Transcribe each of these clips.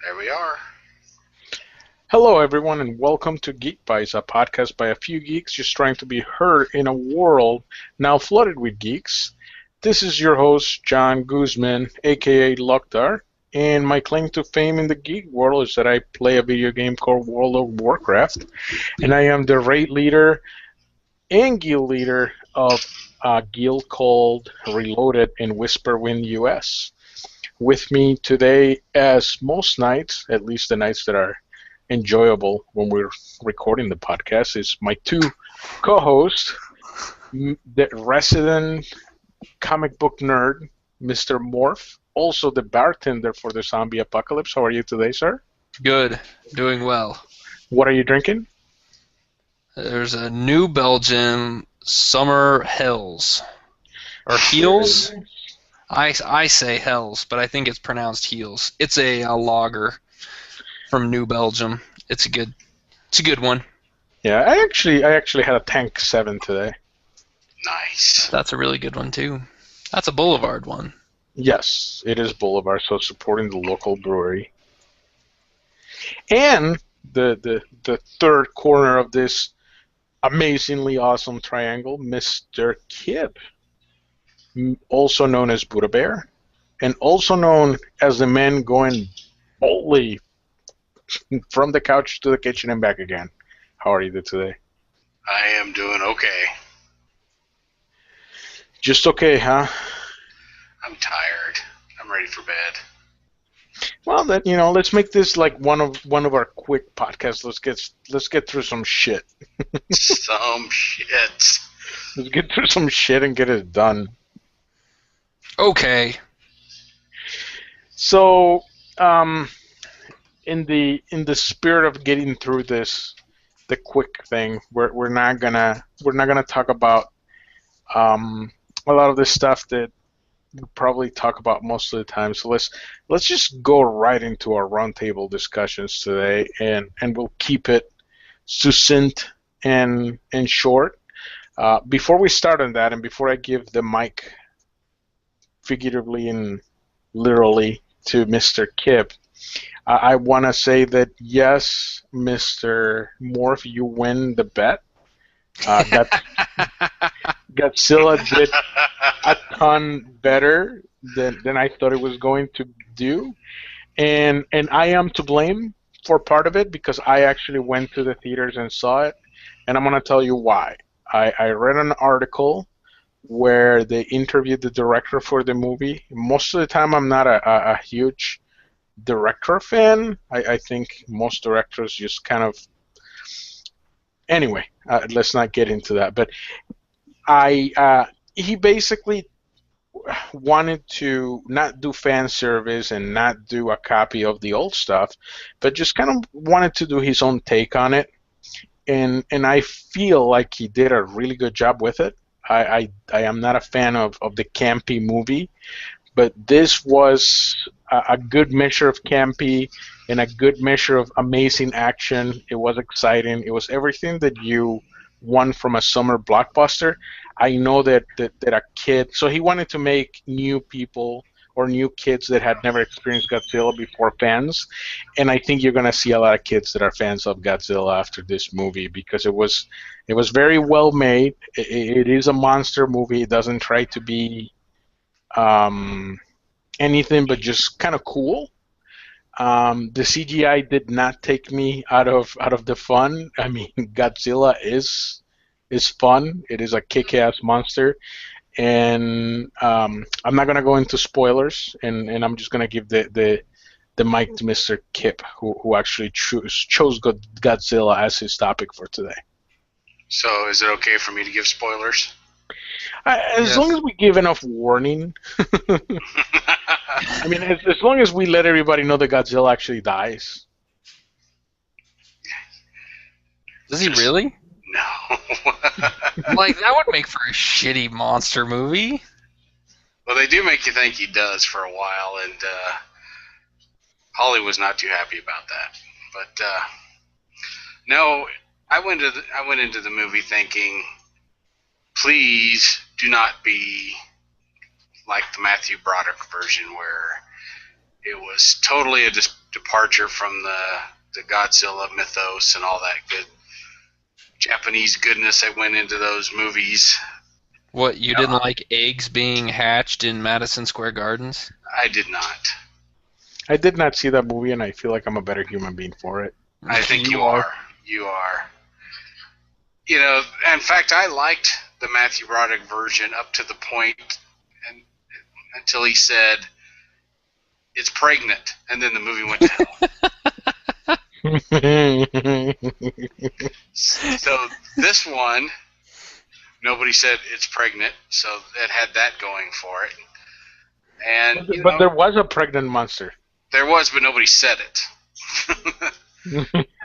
There we are. Hello, everyone, and welcome to Geek Bites, a podcast by a few geeks just trying to be heard in a world now flooded with geeks. This is your host, John Guzman, aka Lokdar, and my claim to fame in the geek world is that I play a video game called World of Warcraft, and I am the raid leader and guild leader of a guild called Reloaded in Whisperwind US. With me today, as most nights, at least the nights that are enjoyable when we're recording the podcast, is my two co-hosts, the resident comic book nerd, Mr. Morph, also the bartender for the zombie apocalypse. How are you today, sir? Good. Doing well. What are you drinking? There's a New Belgium Summer Hells. Or Heels? I say Hells, but I think it's pronounced Heels. It's a lager from New Belgium. It's a good one. Yeah, I actually had a Tank 7 today. Nice. That's a really good one too. That's a Boulevard one. Yes, it is Boulevard, so supporting the local brewery. And the third corner of this amazingly awesome triangle, Mr. Kib, also known as Buddha Bear, and also known as the man going boldly from the couch to the kitchen and back again. How are you today? I am doing okay. Just okay, huh? I'm tired. I'm ready for bed. Well, then let's make this like one of our quick podcasts. Let's get through some shit. Some shit. Let's get through some shit and get it done. Okay. So, in the spirit of getting through this, the quick thing, we're not gonna talk about a lot of this stuff that we probably talk about most of the time. So let's just go right into our roundtable discussions today, and we'll keep it succinct and short. Before we start on that, and before I give the mic figuratively and literally to Mr. Kip, I want to say that yes, Mr. Morph, you win the bet. Godzilla did a ton better than I thought it was going to do, and I am to blame for part of it because I actually went to the theaters and saw it, and I'm gonna tell you why. I read an article where they interviewed the director for the movie. Most of the time, I'm not a huge director fan. I think most directors just kind of. Anyway, let's not get into that. But he basically wanted to not do fan service and not do a copy of the old stuff, but just kind of wanted to do his own take on it. And I feel like he did a really good job with it. I am not a fan of the campy movie, but this was a good measure of campy and a good measure of amazing action. It was exciting. It was everything that you want from a summer blockbuster. I know that a kid, so he wanted to make new people or new kids that had never experienced Godzilla before fans, and I think you're gonna see a lot of kids that are fans of Godzilla after this movie because it was very well made. It is a monster movie. It doesn't try to be um, anything but just kind of cool. The CGI did not take me out of the fun. I mean, Godzilla is fun. It is a kick-ass monster, and I'm not gonna go into spoilers, and I'm just gonna give the mic to Mr. Kip, who actually chose Godzilla as his topic for today. So, is it okay for me to give spoilers? As Yes. long as we give enough warning, I mean, as long as we let everybody know that Godzilla actually dies. Does he really? No. Like, that would make for a shitty monster movie. Well, they do make you think he does for a while, and Holly was not too happy about that. But no, I went into the movie thinking, please do not be like the Matthew Broderick version where it was totally a departure from the Godzilla mythos and all that good Japanese goodness that went into those movies. What, you didn't like eggs being hatched in Madison Square Gardens? I did not. I did not see that movie, and I feel like I'm a better human being for it. I think you are. You are. You know, in fact, I liked the Matthew Broderick version up to the point until he said, "It's pregnant," and then the movie went to hell. So this one, nobody said it's pregnant, so it had that going for it. And but there was a pregnant monster. There was, but nobody said it.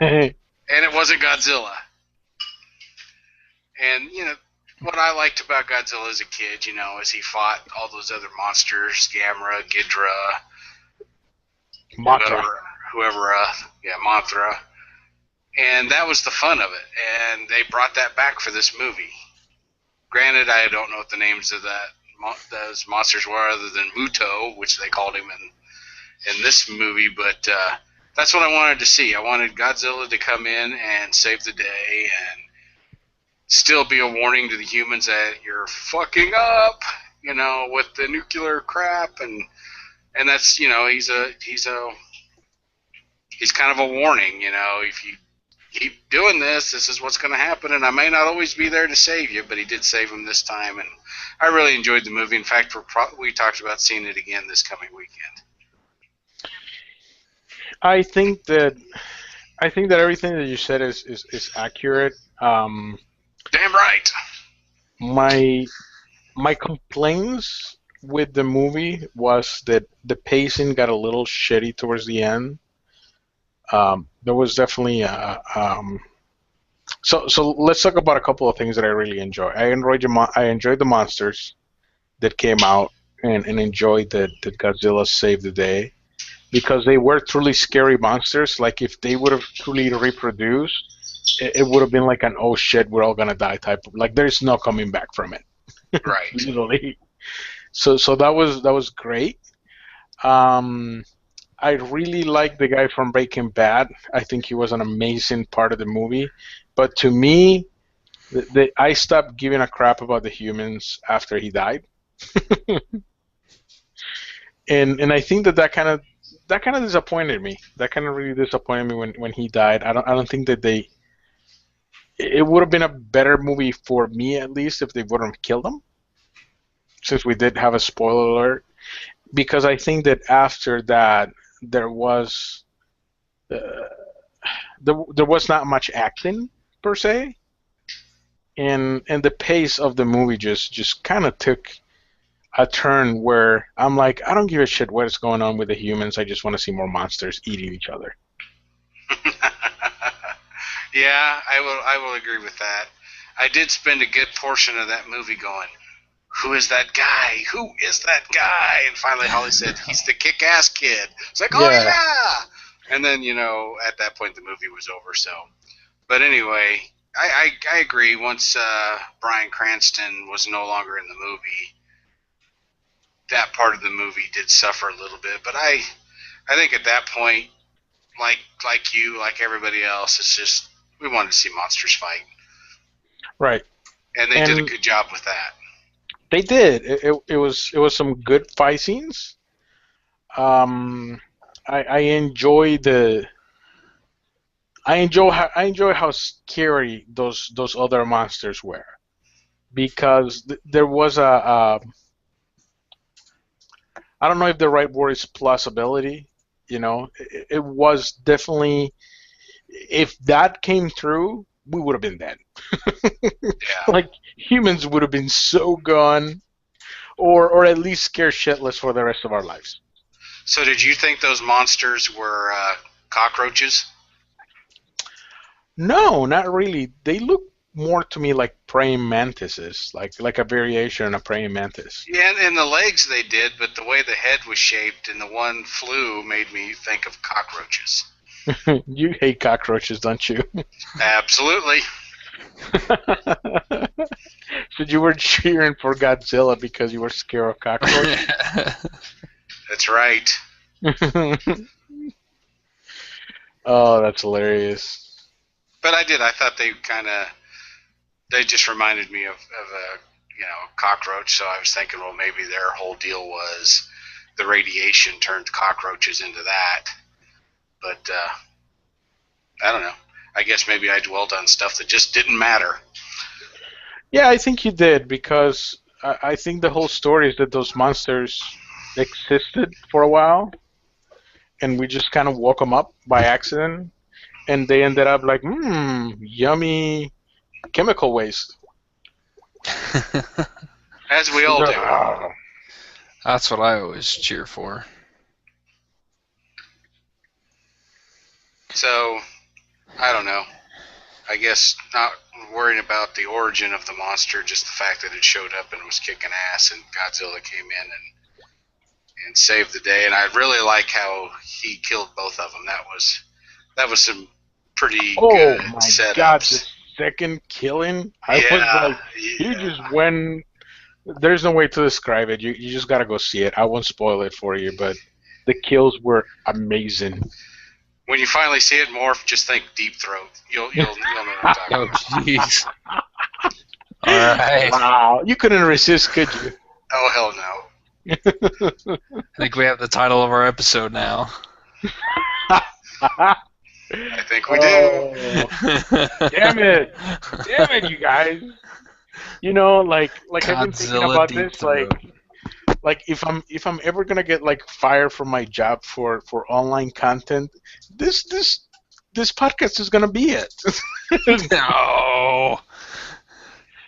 And it wasn't Godzilla. And, you know, what I liked about Godzilla as a kid, you know, is he fought all those other monsters, Gamera, Ghidorah, Mothra. whoever, Mothra. And that was the fun of it. And they brought that back for this movie. Granted, I don't know what the names of those monsters were other than Muto, which they called him in this movie, but that's what I wanted to see. I wanted Godzilla to come in and save the day and still be a warning to the humans that you're fucking up, you know, with the nuclear crap, and that's, you know, he's kind of a warning, you know, if you keep doing this is what's going to happen, and I may not always be there to save you, but he did save him this time, and I really enjoyed the movie. In fact, we talked about seeing it again this coming weekend. I think that everything that you said is accurate. Damn right. My complaints with the movie was that the pacing got a little shitty towards the end. There was definitely so let's talk about a couple of things that I really enjoy. I enjoyed the monsters that came out and enjoyed that Godzilla saved the day, because they were truly scary monsters. Like, if they would have truly reproduced, it would have been like an, oh shit, we're all gonna die type of, like, there's no coming back from it. Right. Literally. So that was great. I really like the guy from Breaking Bad. I think he was an amazing part of the movie. But to me, I stopped giving a crap about the humans after he died. and I think that kind of disappointed me. That kind of really disappointed me when he died. I don't think that it would have been a better movie for me, at least, if they wouldn't have killed him, since we did have a spoiler alert. Because I think that after that, there was not much acting per se, and the pace of the movie just kind of took a turn where I'm like, I don't give a shit what is going on with the humans. I just want to see more monsters eating each other. Yeah, I will agree with that. I did spend a good portion of that movie going, who is that guy? Who is that guy? And finally Holly said, he's the kick-ass kid. It's like, oh yeah! And then, you know, at that point the movie was over, so. But anyway, I agree. Once Bryan Cranston was no longer in the movie, that part of the movie did suffer a little bit. But I think at that point, like you, like everybody else, it's just, we wanted to see monsters fight. Right. And they did a good job with that. They did. It was some good fight scenes. I enjoy how scary those other monsters were, because there was I don't know if the right word is plausibility. You know, it was definitely, if that came through, we would have been dead. Yeah. Like, humans would have been so gone, or at least scared shitless for the rest of our lives. So did you think those monsters were cockroaches? No, not really. They look more to me like praying mantises, like a variation on a praying mantis. Yeah, and the legs they did, but the way the head was shaped and the one flew made me think of cockroaches. You hate cockroaches, don't you? Absolutely. So you were cheering for Godzilla because you were scared of cockroaches? That's right. Oh, that's hilarious. But I did. I thought they just reminded me of a cockroach. So I was thinking, well, maybe their whole deal was the radiation turned cockroaches into that. But I don't know. I guess maybe I dwelled on stuff that just didn't matter. Yeah, I think you did because I think the whole story is that those monsters existed for a while, and we just kind of woke them up by accident, and they ended up like, yummy chemical waste. As we all do. Ah. That's what I always cheer for. So, I don't know. I guess not worrying about the origin of the monster, just the fact that it showed up and was kicking ass, and Godzilla came in and saved the day. And I really like how he killed both of them. That was some pretty good my setups. God, the second killing, I was like, he just went. There's no way to describe it. You just gotta go see it. I won't spoil it for you, but the kills were amazing. When you finally see it morph, just think Deep Throat. You'll know what I'm talking Oh, about. jeez. All right. Wow, you couldn't resist, could you? Oh, hell no. I think we have the title of our episode now. I think we do. Damn it! Damn it, you guys! You know, like I've been thinking Godzilla about Deep this, Throat. like if I'm ever gonna get like fired from my job for online content, this podcast is gonna be it. No.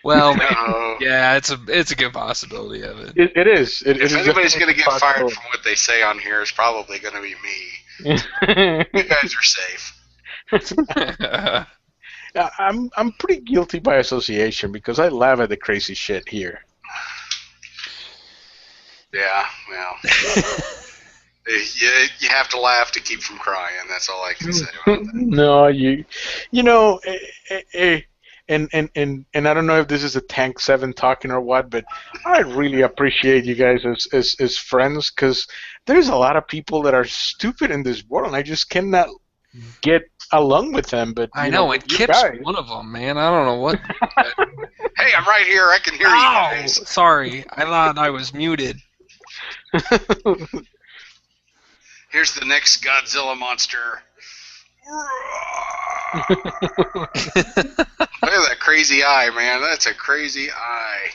Well, No. yeah, it's a good possibility of it. It is. It If is anybody's going to get definitely fired from what they say on here, it's probably going to be me. You guys are safe. I'm pretty guilty by association because I laugh at the crazy shit here. Yeah, well. You have to laugh to keep from crying. That's all I can say about that. No, you know, and I don't know if this is a Tank 7 talking or what, but I really appreciate you guys as friends because there's a lot of people that are stupid in this world, and I just cannot get along with them. But I know, and you Kip's guys- one of them, man. I don't know what. Hey, I'm right here. I can hear you Ow! guys. Sorry, I thought I was muted. Here's the next Godzilla monster. Look at that crazy eye, man. That's a crazy eye.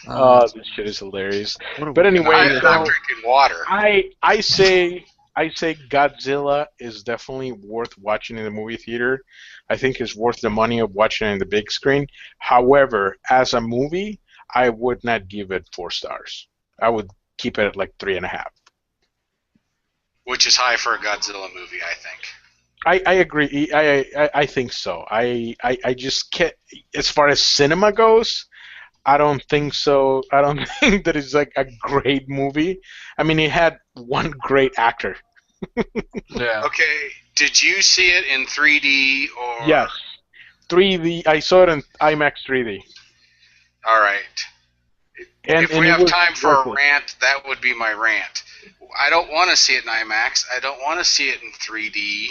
Oh, this shit is hilarious. What But are we- anyway, I'm drinking water. I say Godzilla is definitely worth watching in the movie theater. I think it's worth the money of watching it in the big screen. However, as a movie, I would not give it 4 stars. I would keep it at like 3.5. Which is high for a Godzilla movie, I think. I agree. I think so. I just can't. As far as cinema goes, I don't think so. I don't think that it's like a great movie. I mean, it had one great actor. Yeah. Okay, did you see it in 3D or? Yes, 3D. I saw it in IMAX 3D. All right. If we it have was time for a worth it. rant, that would be my rant. I don't want to see it in IMAX. I don't want to see it in 3D.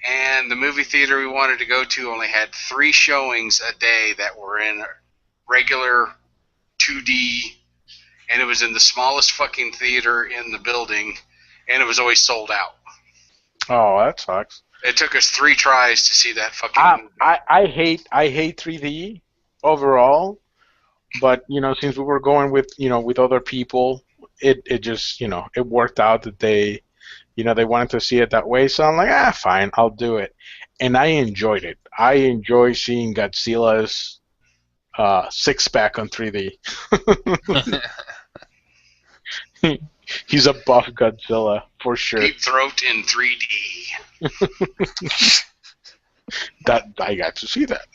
And the movie theater we wanted to go to only had 3 showings a day that were in regular 2D. And it was in the smallest fucking theater in the building. And it was always sold out. Oh, that sucks. It took us 3 tries to see that fucking movie. I hate 3D overall, but since we were going with other people, it just it worked out that they wanted to see it that way. So I'm like, fine, I'll do it, and I enjoyed it. I enjoy seeing Godzilla's 6-pack on 3D. He's a buff Godzilla for sure. Deep Throat in 3D. That I got to see that.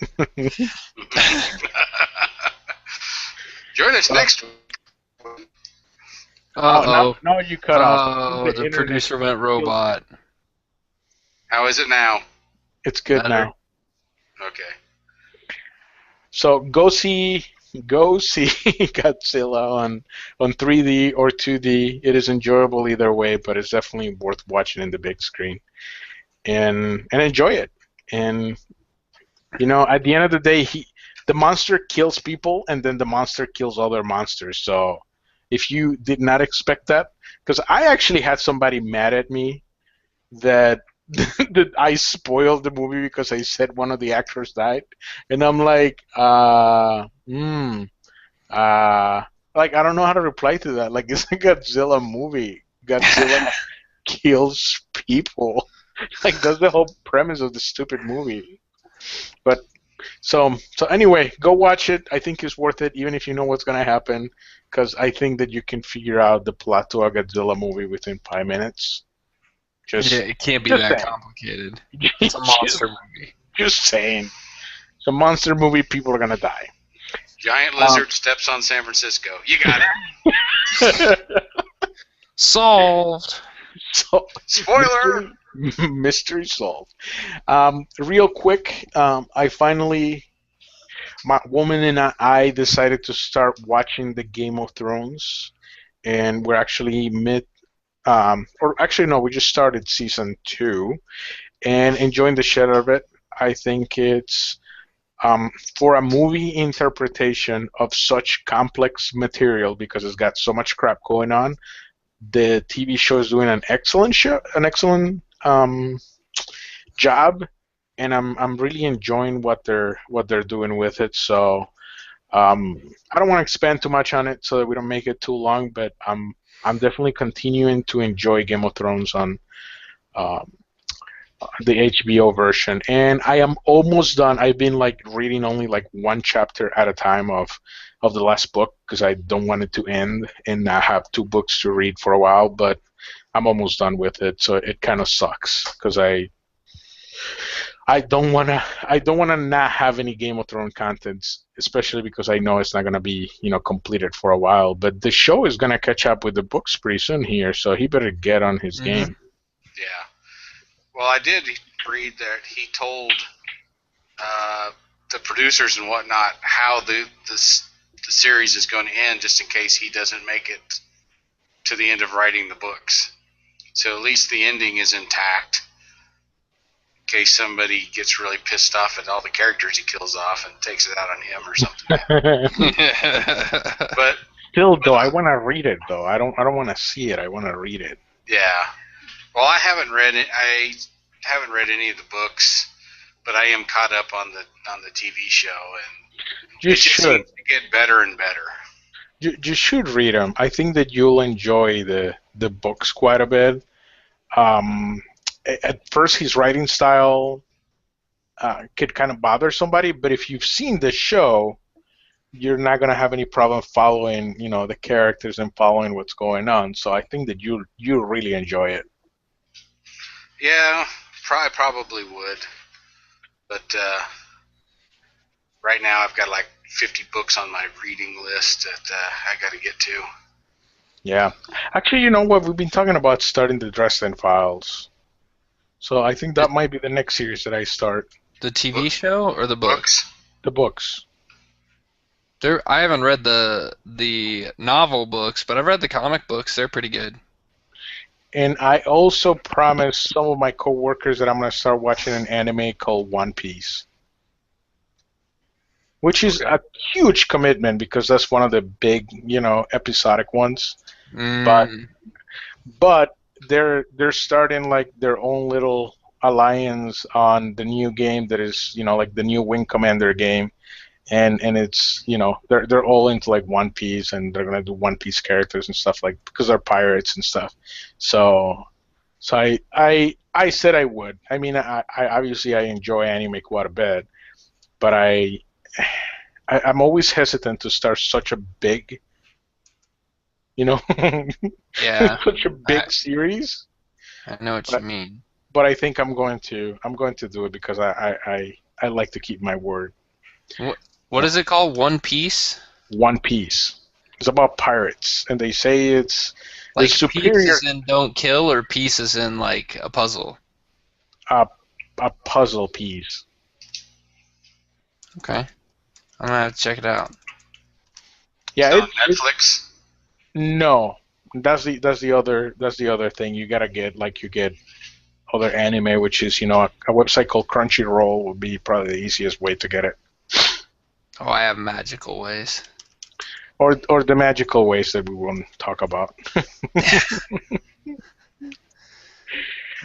Join us next week. Uh-oh. No, you cut off. Oh, the internet- producer went robot. How is it now? It's good Better. now. Okay. So go see go see Godzilla on 3D or 2D. It is enjoyable either way, but it's definitely worth watching in the big screen and enjoy it. And at the end of the day, the monster kills people, and then the monster kills other monsters. So if you did not expect that, because I actually had somebody mad at me that that I spoiled the movie because I said one of the actors died, and I'm like, like I don't know how to reply to that. Like, it's a Godzilla movie. Godzilla kills people. Like, that's the whole premise of the stupid movie. But so anyway, go watch it. I think it's worth it, even if you know what's gonna happen, because I think that you can figure out the plot to a Godzilla movie within 5 minutes. Yeah, it can't be just that saying. complicated. It's a monster movie. Just saying. It's a monster movie. People are gonna die. Giant lizard steps on San Francisco. You got it. Solved. So, Spoiler. mystery solved. Real quick, my woman and I decided to start watching the Game of Thrones, and we're actually or actually no, we just started season 2, and enjoying the shit out of it. I think it's for a movie interpretation of such complex material, because it's got so much crap going on. The TV show is doing an excellent job, and I'm really enjoying what they're doing with it. So I don't want to expand too much on it so that we don't make it too long, but I'm definitely continuing to enjoy Game of Thrones on the HBO version, and I am almost done. I've been reading only one chapter at a time of the last book, because I don't want it to end and not have 2 books to read for a while, but I'm almost done with it. So it kind of sucks, because I don't want to not have any Game of Thrones contents, especially because I know it's not going to be completed for a while. But the show is going to catch up with the books pretty soon here, so he better get on his game. Yeah. Well, I did read that he told the producers and whatnot how the series is going to end, just in case he doesn't make it to the end of writing the books. So at least the ending is intact, in case somebody gets really pissed off at all the characters he kills off and takes it out on him or something. But still, though, I want to read it. Though I don't want to see it. I want to read it. Yeah. Well, I haven't read it. I haven't read any of the books, but I am caught up on the TV show, and it just seems to get better and better. You should read them. I think that you'll enjoy the books quite a bit. At first, his writing style could kind of bother somebody, but if you've seen the show, you're not going to have any problem following, the characters and following what's going on. So I think that you'll really enjoy it. Yeah, I probably would. But right now I've got 50 books on my reading list that I got to get to. Yeah. Actually, you know what? We've been talking about starting the Dresden Files. So I think that might be the next series that I start. The TV show or the books? The books. I haven't read the novel books, but I've read the comic books. They're pretty good. And I also promised some of my coworkers that I'm going to start watching an anime called One Piece, which is a huge commitment because that's one of the big, episodic ones. But they're starting their own little alliance on the new game that is, the new Wing Commander game. And it's they're all into One Piece, and they're gonna do One Piece characters and stuff because they're pirates and stuff. So I said I would. I mean, I obviously I enjoy anime quite a bit, but I'm always hesitant to start such a big, yeah, such a big series. I know what you mean. But I think I'm going to do it because I like to keep my word. What is it called? One Piece? One Piece. It's about pirates, and they say it's superior. Pieces in don't kill, or pieces in a puzzle? A puzzle piece. Okay. I'm going to have to check it out. Yeah, Still on Netflix. no, that's the other thing. You gotta get like you get other anime, which is a website called Crunchyroll would be probably the easiest way to get it, Oh, I have magical ways. or the magical ways that we won't talk about.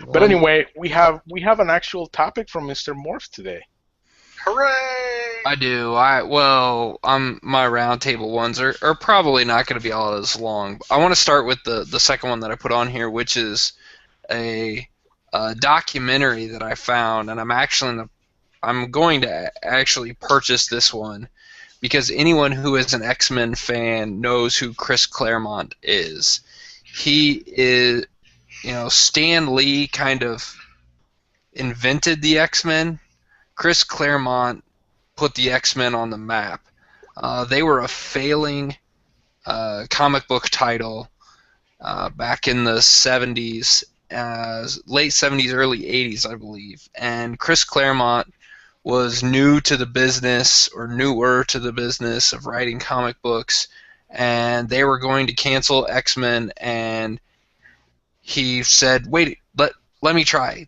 But anyway, we have an actual topic from Mr. Morph today. Hooray! I do. My roundtable ones are probably not going to be all as long. I want to start with the second one that I put on here, which is a documentary that I found, and I'm going to actually purchase this one because anyone who is an X-Men fan knows who Chris Claremont is. He is, Stan Lee kind of invented the X-Men. Chris Claremont put the X-Men on the map. They were a failing comic book title back in the 70s, late 70s, early 80s, I believe. And Chris Claremont was new to the business, or newer to the business of writing comic books, and they were going to cancel X-Men, and he said, wait, let me try.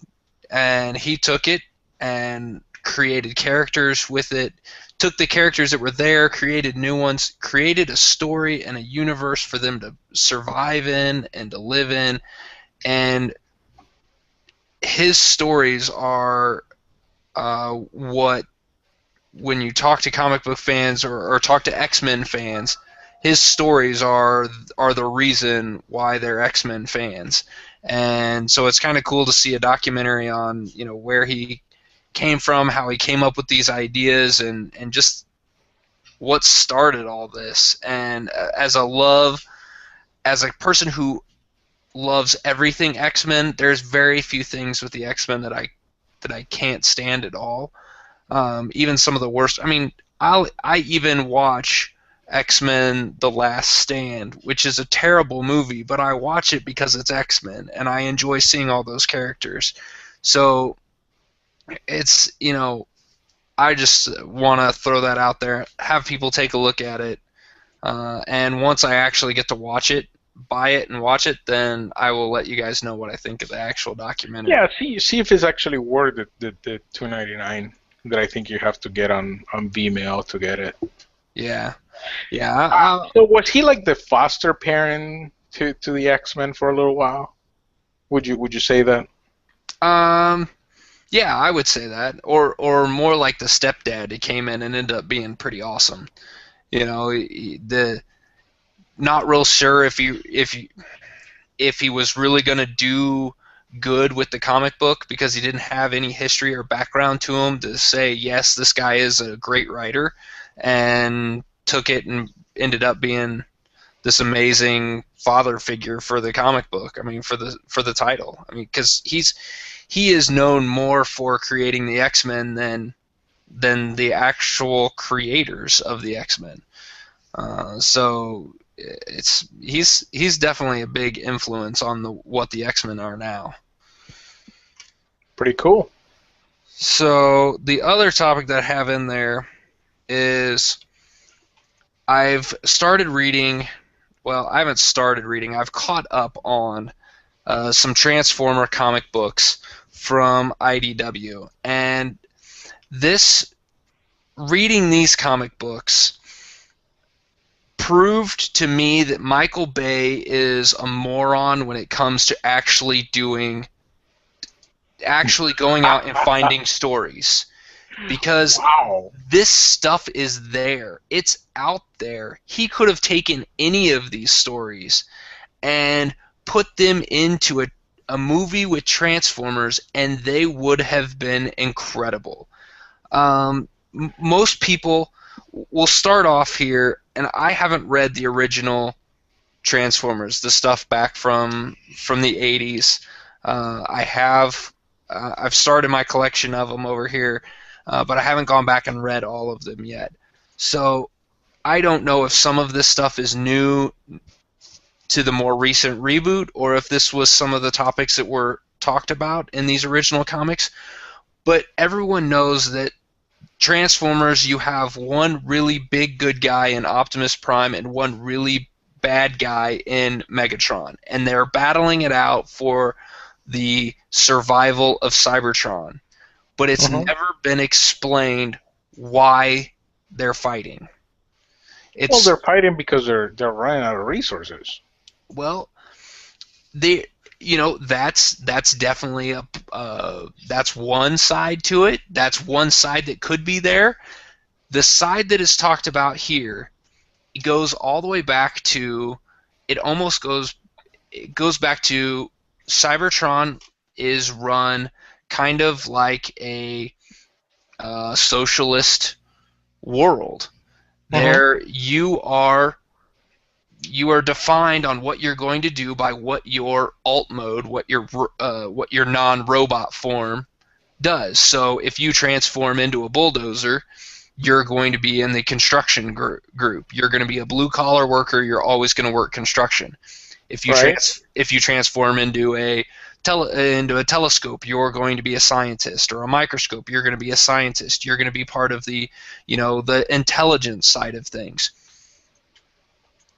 And he took it and created characters with it, took the characters that were there, created new ones, created a story and a universe for them to survive in and to live in. And his stories are what, when you talk to comic book fans or talk to X-Men fans, his stories are the reason why they're X-Men fans. And so it's kind of cool to see a documentary on where he came from, how he came up with these ideas, and just what started all this. And as a person who loves everything X-Men, there's very few things with the X-Men that I can't stand at all. Even some of the worst. I mean, I even watch X-Men: The Last Stand, which is a terrible movie, but I watch it because it's X-Men, and I enjoy seeing all those characters. So it's, I just want to throw that out there, have people take a look at it, and once I actually get to watch it, buy it and watch it, then I will let you guys know what I think of the actual documentary. Yeah, see if it's actually worth the $2.99 that I think you have to get on Vimeo to get it. Yeah. So was he like the foster parent to the X-Men for a little while? Would you say that? Yeah, I would say that, or more like the stepdad. He came in and ended up being pretty awesome. Not real sure if he was really gonna do good with the comic book because he didn't have any history or background to him to say, yes, this guy is a great writer, and took it and ended up being this amazing father figure for the comic book. I mean, for the title. I mean, because he is known more for creating the X-Men than the actual creators of the X-Men. So he's definitely a big influence on what the X-Men are now. Pretty cool. So the other topic that I have in there is I've started reading. Well, I haven't started reading. I've caught up on some Transformer comic books from IDW, and reading these comic books proved to me that Michael Bay is a moron when it comes to actually going out and finding stories. Because this stuff is there. It's out there. He could have taken any of these stories and put them into a movie with Transformers, and they would have been incredible. Most people will start off here, and I haven't read the original Transformers, the stuff back from the 80s. I've started my collection of them over here, but I haven't gone back and read all of them yet. So I don't know if some of this stuff is new to the more recent reboot, or if this was some of the topics that were talked about in these original comics. But everyone knows that Transformers, you have one really big good guy in Optimus Prime and one really bad guy in Megatron, and they're battling it out for the survival of Cybertron. But it's never been explained why they're fighting. Well, they're fighting because they're running out of resources. Well, that's definitely that's one side to it. That's one side that could be there. The side that is talked about here, it goes all the way back to, it goes back to Cybertron is run kind of like a socialist world. There you are defined on what you're going to do by what your alt mode, what your non-robot form does. So if you transform into a bulldozer, you're going to be in the construction group. You're going to be a blue-collar worker. You're always going to work construction. If you transform into a telescope, you're going to be a scientist, or a microscope, you're going to be a scientist. You're going to be part of the intelligence side of things.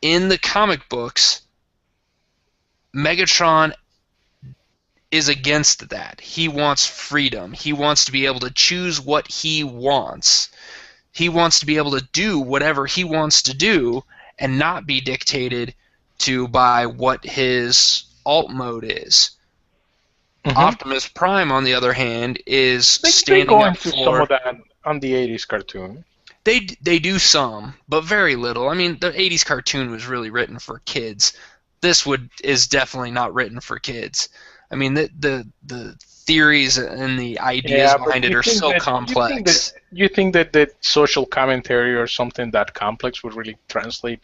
In the comic books, Megatron is against that. He wants freedom. He wants to be able to choose what he wants. He wants to be able to do whatever he wants to do and not be dictated to by what his alt mode is. Optimus Prime, on the other hand, is standing up for... some of that on the 80s cartoon. They do some, but very little. I mean, the 80s cartoon was really written for kids. This is definitely not written for kids. I mean, the theories and the ideas behind it are so complex. You think that social commentary or something that complex would really translate,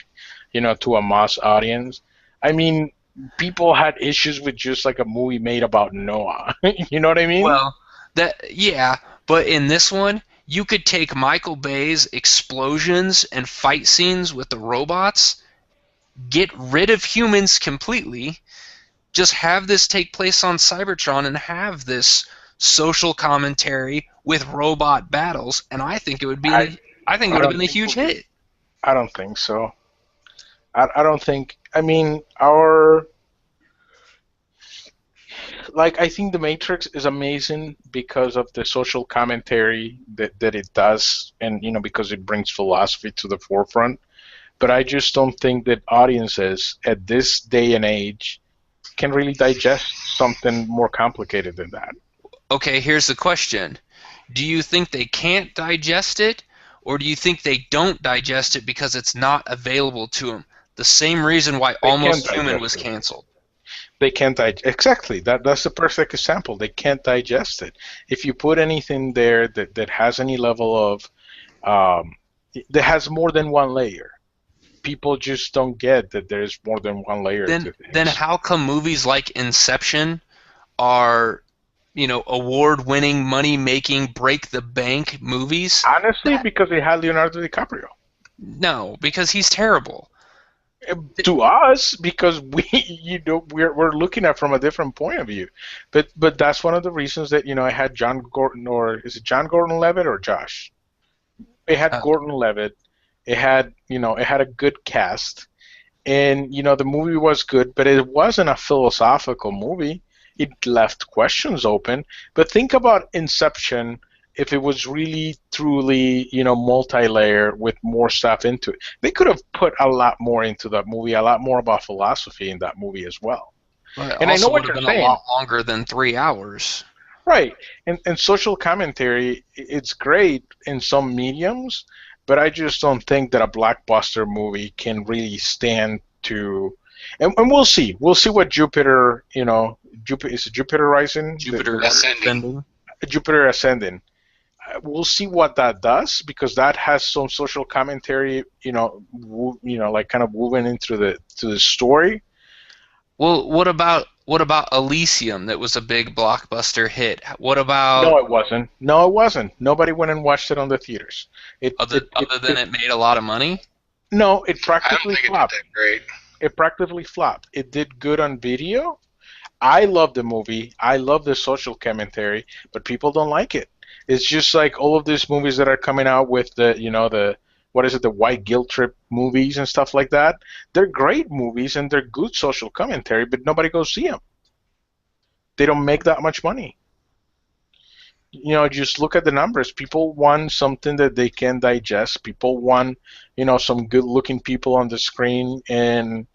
to a mass audience? I mean, people had issues with just like a movie made about Noah. You know what I mean? Well, but in this one, you could take Michael Bay's explosions and fight scenes with the robots, get rid of humans completely, just have this take place on Cybertron and have this social commentary with robot battles, and I think it would be it would have been a huge hit. I don't think so. I don't think. I mean, I think The Matrix is amazing because of the social commentary that it does, and because it brings philosophy to the forefront. But I just don't think that audiences at this day and age can really digest something more complicated than that. Okay, here's the question. Do you think they can't digest it, or do you think they don't digest it because it's not available to them? The same reason why Almost Human was canceled. They can't digest. Exactly. That's the perfect example. They can't digest it. If you put anything there that has any level of that has more than one layer, people just don't get that there's more than one layer to things. Then how come movies like Inception are, award-winning, money-making, break-the-bank movies? Honestly, because they had Leonardo DiCaprio. No, because he's terrible. To us, because we're looking at it from a different point of view, but that's one of the reasons that I had John Gordon, or is it John Gordon-Levitt or Josh? It had Gordon-Levitt. It had a good cast, and the movie was good, but it wasn't a philosophical movie. It left questions open. But think about Inception. If it was really, truly, multi-layer with more stuff into it, they could have put a lot more into that movie, a lot more about philosophy in that movie as well. And I know what you're saying. A lot longer than 3 hours. Right, and social commentary, it's great in some mediums, but I just don't think that a blockbuster movie can really stand to. And we'll see. We'll see what Jupiter, is it Jupiter Rising? Jupiter Ascending. Jupiter Ascending. We'll see what that does, because that has some social commentary, like kind of woven into the story. Well, what about Elysium? That was a big blockbuster hit. What about? No, it wasn't. Nobody went and watched it on the theaters. Other than it made a lot of money. No, it practically flopped. It did that great. It practically flopped. It did good on video. I love the movie. I love the social commentary, but people don't like it. It's just like all of these movies that are coming out with the what is it, the white guilt trip movies and stuff like that. They're great movies and they're good social commentary, but nobody goes see them. They don't make that much money. Just look at the numbers. People want something that they can digest. People want, some good-looking people on the screen and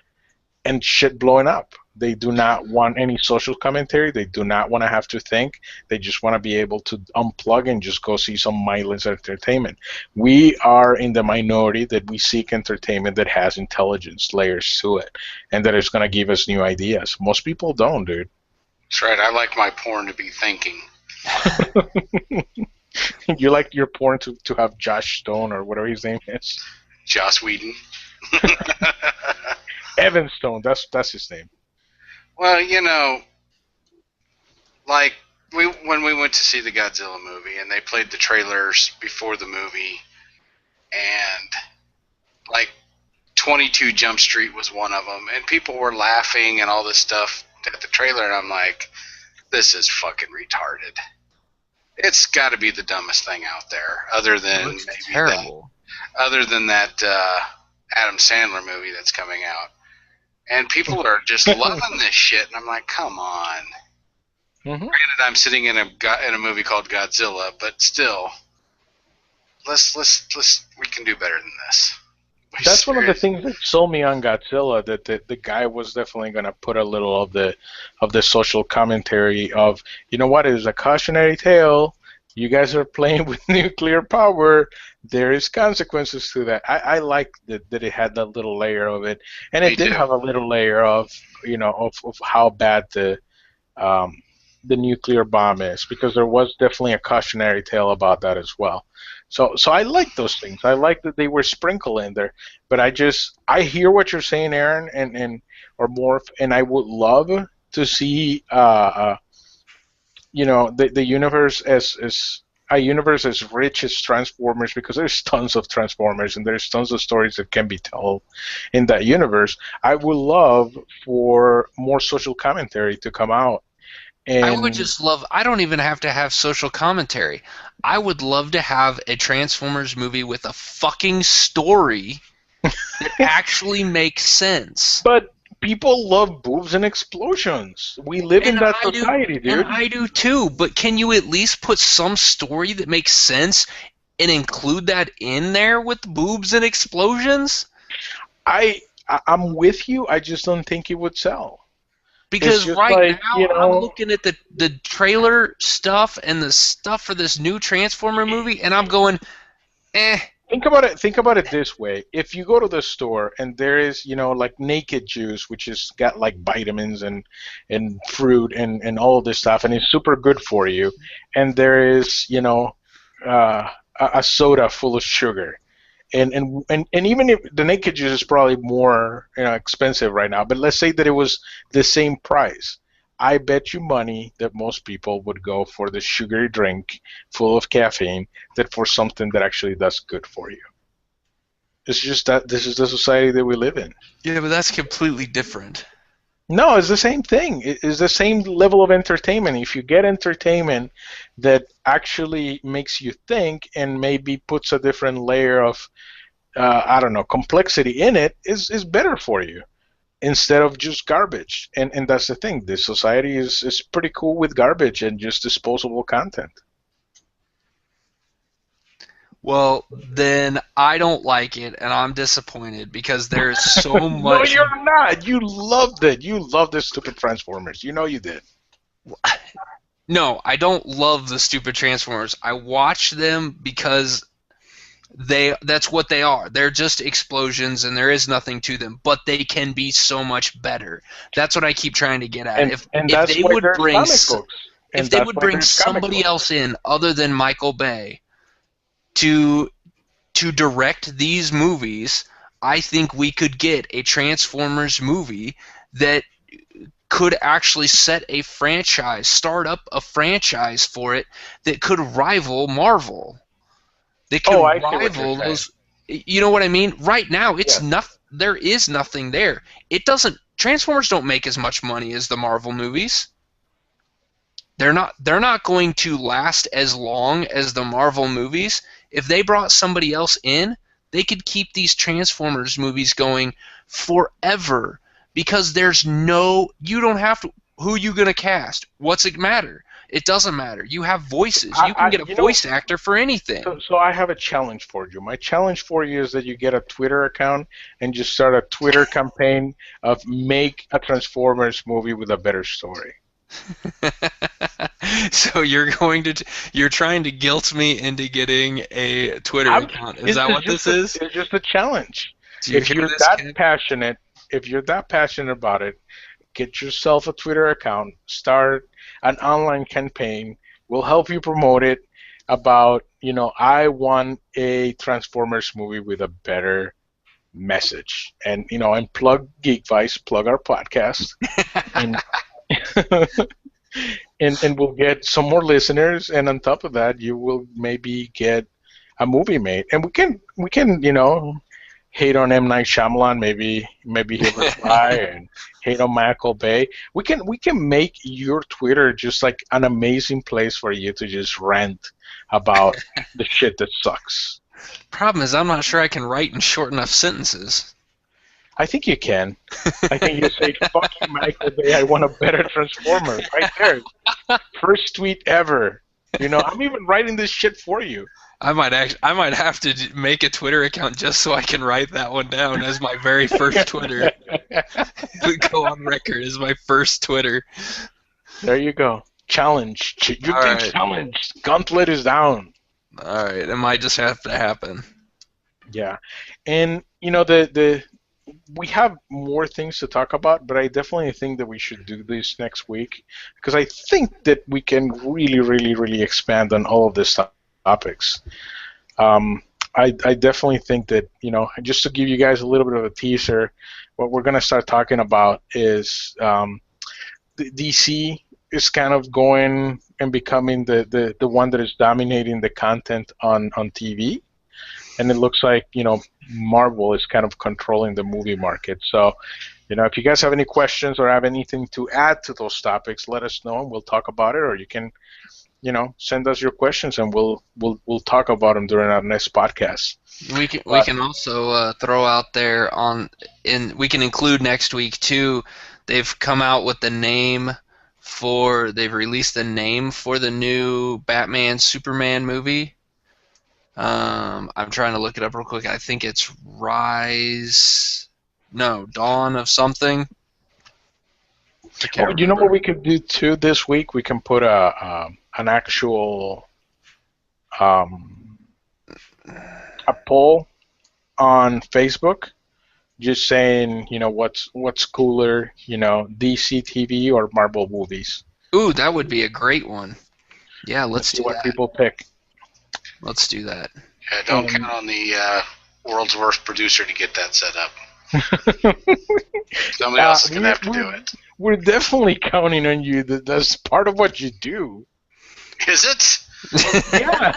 shit blowing up. They do not want any social commentary. They do not want to have to think. They just want to be able to unplug and just go see some mindless entertainment. We are in the minority that we seek entertainment that has intelligence layers to it and that is going to give us new ideas. Most people don't, dude. That's right. I like my porn to be thinking. You like your porn to have Josh Stone or whatever his name is? Joss Whedon. Evan Stone, that's his name. Well, like when we went to see the Godzilla movie and they played the trailers before the movie, and like 22 Jump Street was one of them, and people were laughing and all this stuff at the trailer, and I'm like, this is fucking retarded. It's got to be the dumbest thing out there, other than maybe terrible. Other than that Adam Sandler movie that's coming out. And people are just loving this shit, and I'm like, come on. Mm-hmm. Granted, I'm sitting in a movie called Godzilla, but still, we can do better than this. That's one of the things that sold me on Godzilla. That the guy was definitely going to put a little of the social commentary of, you know what, it is a cautionary tale. You guys are playing with nuclear power. There is consequences to that. I like that it had that little layer of it, and it did have a little layer of of how bad the nuclear bomb is, because there was definitely a cautionary tale about that as well. So I like those things. I like that they were sprinkled in there. But I hear what you're saying, Aaron, and or Morph, and I would love to see the universe as a universe as rich as Transformers, because there's tons of Transformers and there's tons of stories that can be told in that universe. I would love for more social commentary to come out. And I would just love, I don't even have to have social commentary. I would love to have a Transformers movie with a fucking story that actually makes sense. But people love boobs and explosions. We live in that society, dude. And I do too, but can you at least put some story that makes sense and include that in there with boobs and explosions? I'm with you. I just don't think it would sell. Because right now, I'm looking at the trailer stuff and the stuff for this new Transformer movie, and I'm going, eh. Think about it this way. If you go to the store and there is, like naked juice, which has got like vitamins and fruit and all of this stuff, and it's super good for you, and there is, a soda full of sugar. And even if the naked juice is probably more expensive right now, but let's say that it was the same price, I bet you money that most people would go for the sugary drink full of caffeine than for something that actually does good for you. It's just that this is the society that we live in. Yeah, but that's completely different. No, it's the same thing. It's the same level of entertainment. If you get entertainment that actually makes you think and maybe puts a different layer of, complexity in it, is better for you instead of just garbage. And that's the thing. This society is pretty cool with garbage and just disposable content. Well, then I don't like it, and I'm disappointed because there's so much. No, you're not. You loved it. You loved the stupid Transformers. You know you did. No, I don't love the stupid Transformers. I watch them because that's what they are. They're just explosions, and there is nothing to them. But they can be so much better. That's what I keep trying to get at. If they would bring somebody else in other than Michael Bay to direct these movies, I think we could get a Transformers movie that could actually start up a franchise for it that could rival Marvel. That could rival those. You know what I mean? Right now, it's there is nothing there. Transformers don't make as much money as the Marvel movies. they're not going to last as long as the Marvel movies. If they brought somebody else in, they could keep these Transformers movies going forever because you don't have to. Who you gonna cast? What's it matter? It doesn't matter. You have voices. You can get a voice actor for anything. So I have a challenge for you. My challenge for you is that you get a Twitter account and just start a Twitter campaign of make a Transformers movie with a better story. So you're trying to guilt me into getting a Twitter account. Is that what this is? It's just a challenge. Do If you're that passionate about it, get yourself a Twitter account, start an online campaign. We'll help you promote it about, I want a Transformers movie with a better message. And, and plug Geek Vice, plug our podcast. and, and we'll get some more listeners, and on top of that, you will maybe get a movie made. And we can hate on M. Night Shyamalan, maybe he'll reply, and hate on Michael Bay. We can make your Twitter just like an amazing place for you to just rant about the shit that sucks. Problem is, I'm not sure I can write in short enough sentences. I think you can. I think you say, fuck you, Michael Bay, I want a better Transformer. Right there. First tweet ever. I'm even writing this shit for you. I might have to make a Twitter account just so I can write that one down as my very first Twitter. Go on record as my first Twitter. There you go. Challenge. You've been challenged. Gauntlet is down. All right, it might just have to happen. Yeah, and we have more things to talk about, but I definitely think that we should do this next week because I think that we can really, really, really expand on all of these topics. I definitely think that, just to give you guys a little bit of a teaser, what we're going to start talking about is DC is kind of going and becoming the one that is dominating the content on TV. And it looks like, Marvel is kind of controlling the movie market. So, if you guys have any questions or have anything to add to those topics, let us know and we'll talk about it. Or you can, send us your questions and we'll talk about them during our next podcast. We can also throw out there we can include next week too. They've come out with they've released the name for the new Batman Superman movie. I'm trying to look it up real quick. I think it's Dawn of something. You know what we could do too this week? We can put an actual a poll on Facebook, just saying, what's cooler, DC TV or Marvel movies. Ooh, that would be a great one. Yeah, let's do see what that. People pick. Let's do that. Yeah, don't count on the world's worst producer to get that set up. Somebody else is going to have to do it. We're definitely counting on you. That's part of what you do. Is it? Yeah.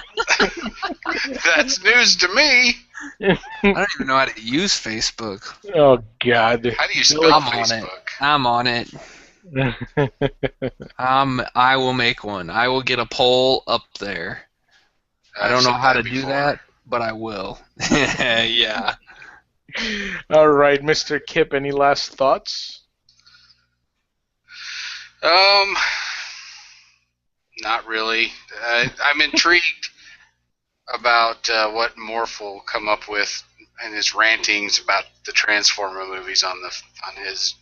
That's news to me. I don't even know how to use Facebook. Oh, God. How do you spell Facebook? I'm on it. I will make one. I will get a poll up there. I don't know how to do that, but I will. Yeah. All right, Mr. Kip, any last thoughts? Not really. I'm intrigued about what Morph will come up with in his rantings about the Transformer movies on his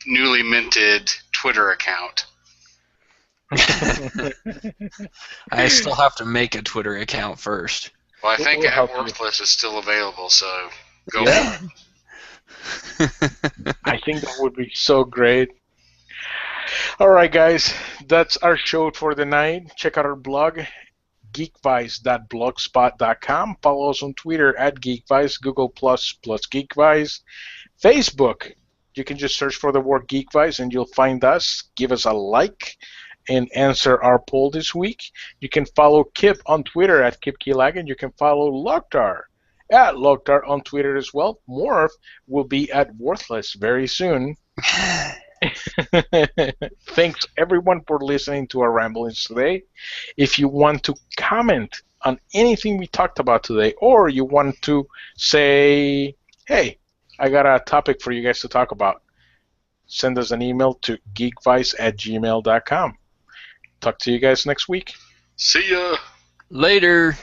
newly minted Twitter account. I still have to make a Twitter account first. Well, I think Worthless is still available, so go for it. I think that would be so great. All right, guys, that's our show for the night. Check out our blog, geekvice.blogspot.com. Follow us on Twitter @geekvice, Google plus geekvice, Facebook. You can just search for the word Geekvice and you'll find us. Give us a like and answer our poll this week. You can follow Kip on Twitter @KipKilagan. You can follow Loktar @Loktar on Twitter as well. Morph will be @Worthless very soon. Thanks everyone for listening to our ramblings today. If you want to comment on anything we talked about today, or you want to say, hey, I got a topic for you guys to talk about, send us an email to geekvice@gmail.com. Talk to you guys next week. See ya. Later.